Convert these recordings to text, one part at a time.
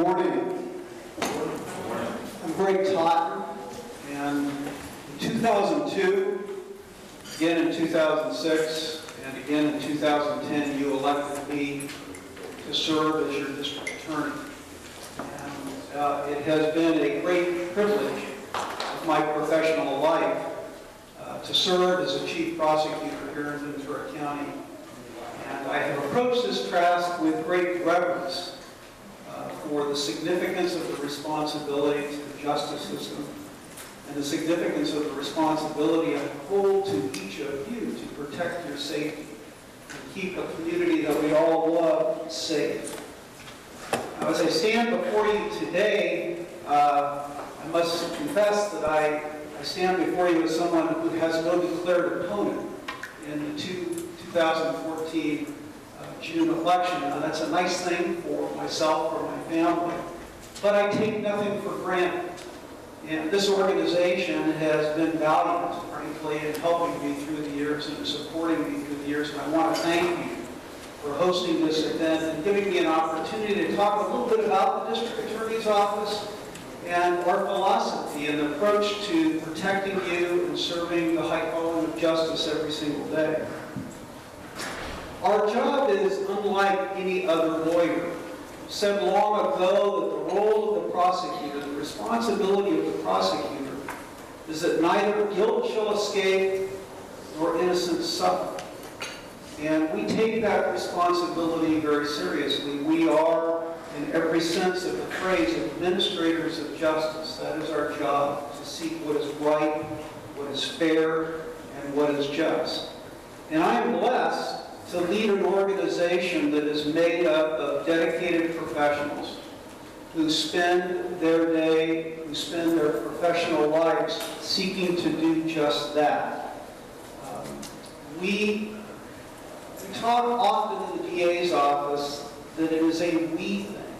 morning. I'm Greg Totten, and in 2002, again in 2006, and again in 2010, you elected me to serve as your district attorney. And it has been a great privilege of my professional life to serve as a chief prosecutor here in Ventura County. And I have approached this task with great reverence for the significance of the responsibility to the justice system and the significance of the responsibility I hold to each of you to protect your safety and keep a community that we all love safe. Now, as I stand before you today, I must confess that I stand before you as someone who has no declared opponent in the 2014 June election. Now, that's a nice thing for myself or my family, but I take nothing for granted. And this organization has been valiant, frankly, in helping me through the years and supporting me through the years. And I want to thank you for hosting this event and giving me an opportunity to talk a little bit about the District Attorney's Office and our philosophy and approach to protecting you and serving the high calling of justice every single day. Our job is unlike any other lawyer. Said long ago that the role of the prosecutor, the responsibility of the prosecutor, is that neither guilt shall escape nor innocence suffer. And we take that responsibility very seriously. We are, in every sense of the phrase, administrators of justice. That is our job, to seek what is right, what is fair, and what is just. And I am blessed to lead an organization that is made up of dedicated professionals who spend their day, who spend their professional lives seeking to do just that. We talk often in the DA's office that it is a we thing.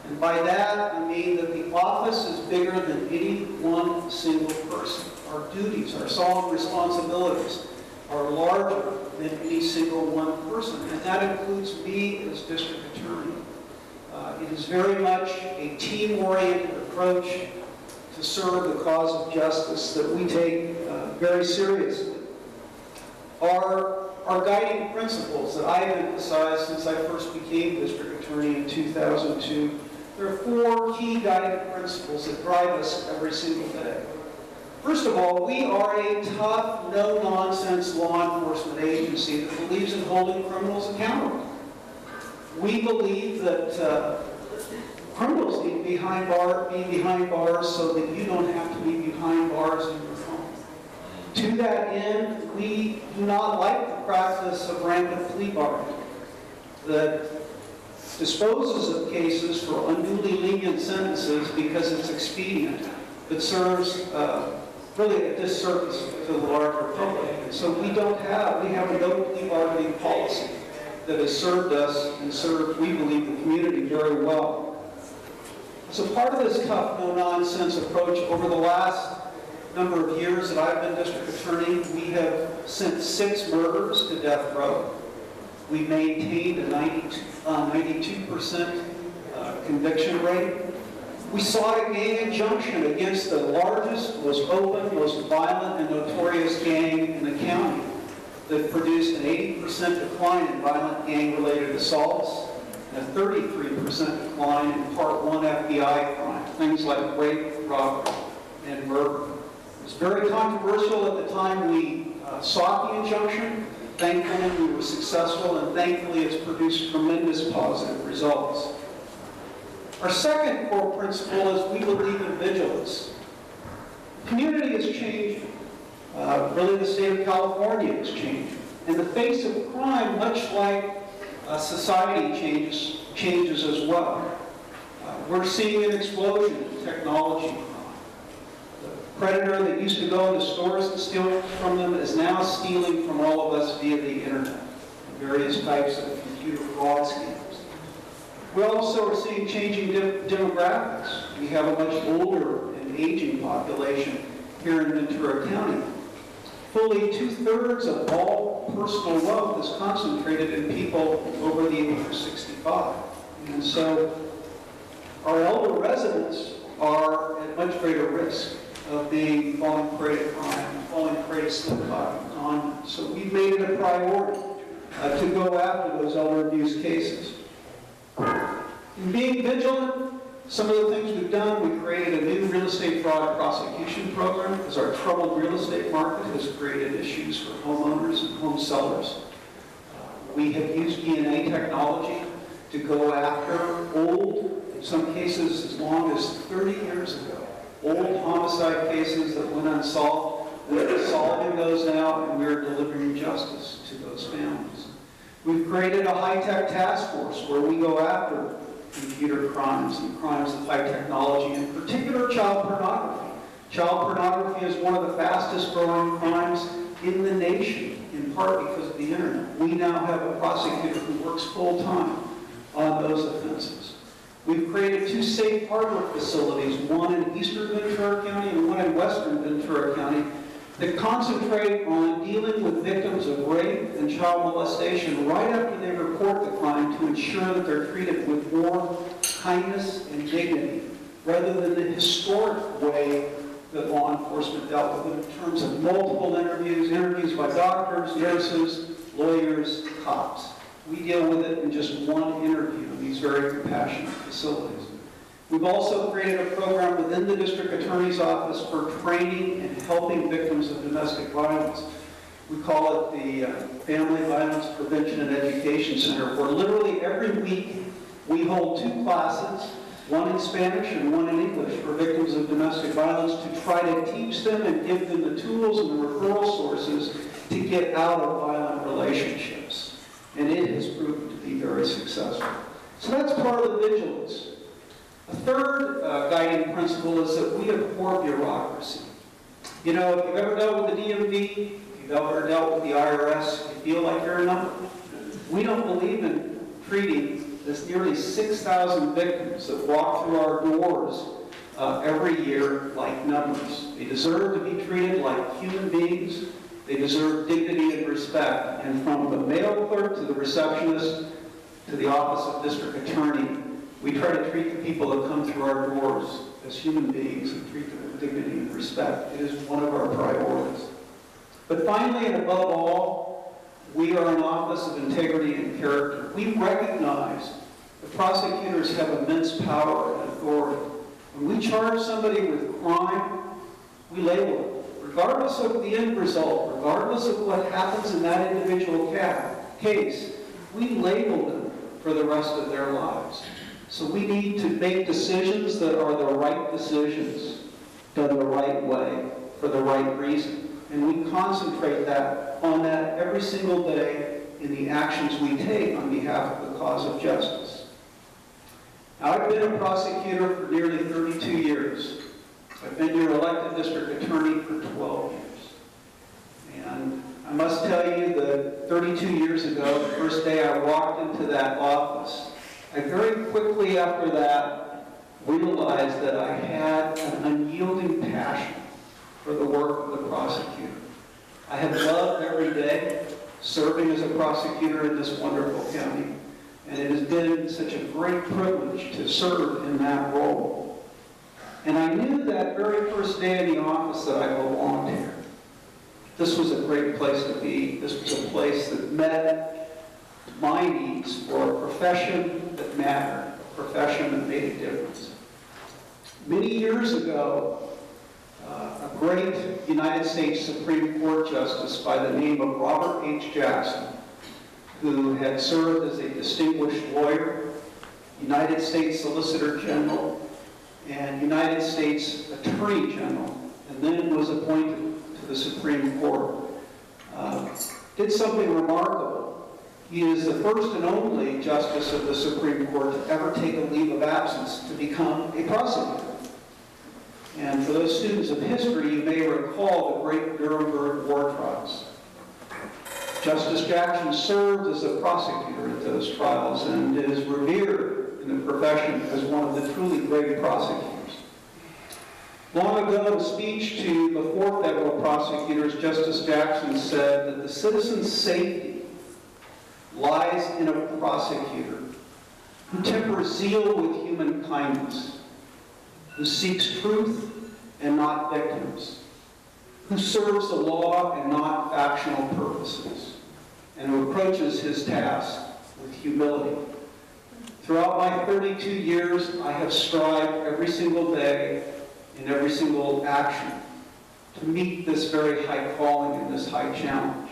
And by that, I mean that the office is bigger than any one single person. Our duties, our solemn responsibilities are larger than any single one person, and that includes me as district attorney. It is very much a team-oriented approach to serve the cause of justice that we take very seriously. Our guiding principles that I have emphasized since I first became district attorney in 2002, there are 4 key guiding principles that drive us every single day. First of all, we are a tough, no-nonsense law enforcement agency that believes in holding criminals accountable. We believe that criminals need to be behind bars so that you don't have to be behind bars in your home. To that end, we do not like the practice of rampant plea bargaining that disposes of cases for unduly lenient sentences because it's expedient, but serves really a disservice to the larger public. And so we have a no plea bargaining policy that has served us and served, we believe, the community very well. So part of this tough, no-nonsense approach, over the last number of years that I've been district attorney, we have sent 6 murderers to death row. We maintained a 92% conviction rate. We sought a gang injunction against the largest, most open, most violent, and notorious gang in the county that produced an 80% decline in violent gang-related assaults and a 33% decline in Part 1 FBI crime, things like rape, robbery, and murder. It was very controversial at the time we sought the injunction. Thankfully, we were successful, and thankfully, it's produced tremendous positive results. Our second core principle is we believe in vigilance. The community is changing. Really, the state of California is changing. In the face of crime, much like society changes as well. We're seeing an explosion in technology crime. The predator that used to go into stores and steal from them is now stealing from all of us via the internet and various types of computer fraud schemes. We also are seeing changing demographics. We have a much older and aging population here in Ventura County. Fully 2/3 of all personal wealth is concentrated in people over the age of 65. And so Our elder residents are at much greater risk of falling prey to crime, falling prey to slip-up and conduct. So we've made it a priority to go after those elder abuse cases. In being vigilant, some of the things we've done, we created a new real estate fraud prosecution program because our troubled real estate market has created issues for homeowners and home sellers. We have used DNA technology to go after old, in some cases as long as 30 years ago, old homicide cases that went unsolved. We're solving those now, and we're delivering justice to those families. We've created a high-tech task force where we go after computer crimes and crimes of high technology, in particular child pornography. Child pornography is one of the fastest growing crimes in the nation, in part because of the internet. We now have a prosecutor who works full-time on those offenses. We've created 2 safe harbor facilities, one in eastern Ventura County and one in western Ventura County, that concentrate on dealing with victims of rape and child molestation right after they report the crime to ensure that they're treated with more kindness and dignity, rather than the historic way that law enforcement dealt with it in terms of multiple interviews by doctors, nurses, lawyers, cops. We deal with it in just one interview in these very compassionate facilities. We've also created a program within the district attorney's office for training and helping victims of domestic violence. We call it the Family Violence Prevention and Education Center, where literally every week we hold 2 classes, one in Spanish and one in English, for victims of domestic violence to try to teach them and give them the tools and the referral sources to get out of violent relationships. And it has proven to be very successful. So that's part of the vigilance. A third guiding principle is that we abhor bureaucracy. You know, if you've ever dealt with the DMV, if you've ever dealt with the IRS, you feel like you're a number. We don't believe in treating this nearly 6,000 victims that walk through our doors every year like numbers. They deserve to be treated like human beings. They deserve dignity and respect. And from the mail clerk to the receptionist to the office of district attorney, we try to treat the people that come through our doors as human beings and treat them with dignity and respect. It is one of our priorities. But finally and above all, we are an office of integrity and character. We recognize that prosecutors have immense power and authority. When we charge somebody with crime, we label it. Regardless of the end result, regardless of what happens in that individual case, we label them for the rest of their lives. So we need to make decisions that are the right decisions, done the right way, for the right reason. And we concentrate on that every single day in the actions we take on behalf of the cause of justice. Now, I've been a prosecutor for nearly 32 years. I've been your elected district attorney for 12 years. And I must tell you that 32 years ago, the first day I walked into that office, I very quickly after that realized that I had an unyielding passion for the work of the prosecutor. I have loved every day serving as a prosecutor in this wonderful county, and it has been such a great privilege to serve in that role. And I knew that very first day in the office that I belonged here. This was a great place to be. This was a place that met my needs for a profession that mattered, a profession that made a difference. Many years ago, a great United States Supreme Court Justice by the name of Robert H. Jackson, who had served as a distinguished lawyer, United States Solicitor General, and United States Attorney General, and then was appointed to the Supreme Court, did something remarkable. He is the first and only justice of the Supreme Court to ever take a leave of absence to become a prosecutor. And for those students of history, you may recall the great Nuremberg war trials. Justice Jackson served as a prosecutor at those trials and is revered in the profession as one of the truly great prosecutors. Long ago, in a speech to the 4 federal prosecutors, Justice Jackson said that the citizen's safety lies in a prosecutor who tempers zeal with human kindness, who seeks truth and not victims, who serves the law and not factional purposes, and who approaches his task with humility. Throughout my 32 years, I have strived every single day in every single action to meet this very high calling and this high challenge.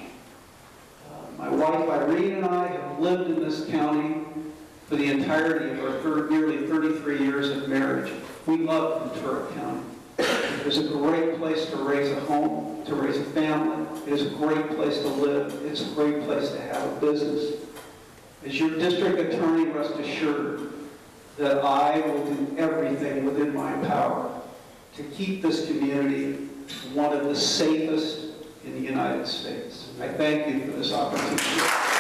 My wife Irene and I have lived in this county for the entirety of our nearly 33 years of marriage. We love Ventura County. It is a great place to raise a home, to raise a family. It is a great place to live. It's a great place to have a business. As your district attorney, rest assured that I will do everything within my power to keep this community one of the safest in the United States. I thank you for this opportunity.